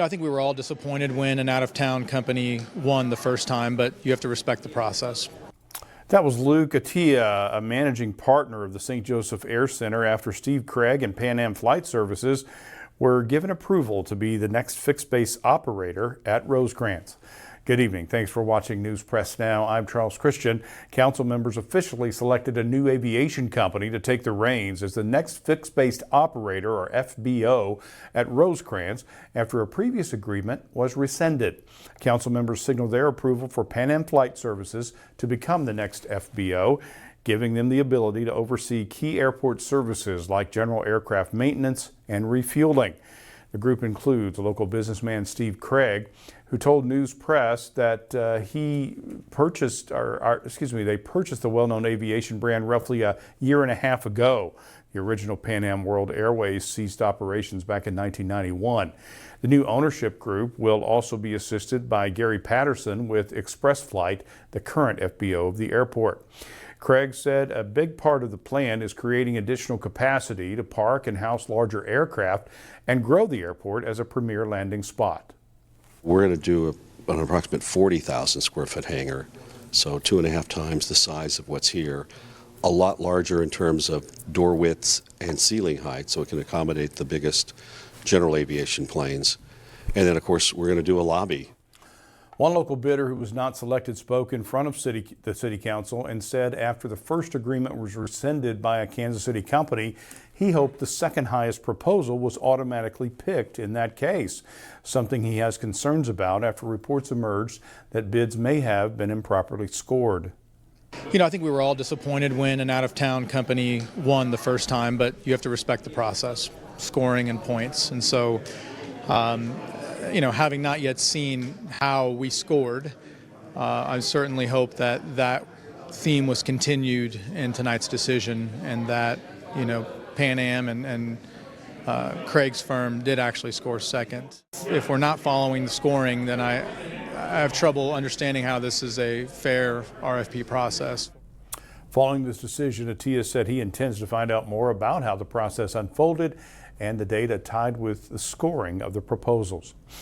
I think we were all disappointed when an out-of-town company won the first time, but you have to respect the process. That was Luke Attia, a managing partner of the St. Joseph Air Center, after Steve Craig and Pan Am Flight Services were given approval to be the next fixed-base operator at Rosecrans. Good evening. Thanks for watching News Press Now. I'm Charles Christian. Council members officially selected a new aviation company to take the reins as the next fixed-based operator, or FBO, at Rosecrans after a previous agreement was rescinded. Council members signaled their approval for Pan Am Flight Services to become the next FBO, giving them the ability to oversee key airport services like general aircraft maintenance and refueling. The group includes local businessman Steve Craig, who told News Press that they purchased the well-known aviation brand roughly a year and a half ago. The original Pan Am World Airways ceased operations back in 1991. The new ownership group will also be assisted by Gary Patterson with Express Flight, the current FBO of the airport. Craig said a big part of the plan is creating additional capacity to park and house larger aircraft and grow the airport as a premier landing spot. We're going to do an approximate 40,000 square foot hangar, so 2.5 times the size of what's here. A lot larger in terms of door widths and ceiling height, so it can accommodate the biggest general aviation planes. And then, of course, we're going to do a lobby. One local bidder who was not selected spoke in front of the City Council and said after the first agreement was rescinded by a Kansas City company, he hoped the second highest proposal was automatically picked in that case, something he has concerns about after reports emerged that bids may have been improperly scored. I think we were all disappointed when an out-of-town company won the first time, but you have to respect the process, scoring and points. And so, having not yet seen how we scored, I certainly hope that that theme was continued in tonight's decision, and that, Pan Am and Craig's firm did actually score second. If we're not following the scoring, then I have trouble understanding how this is a fair RFP process. Following this decision, Attia said he intends to find out more about how the process unfolded and the data tied with the scoring of the proposals.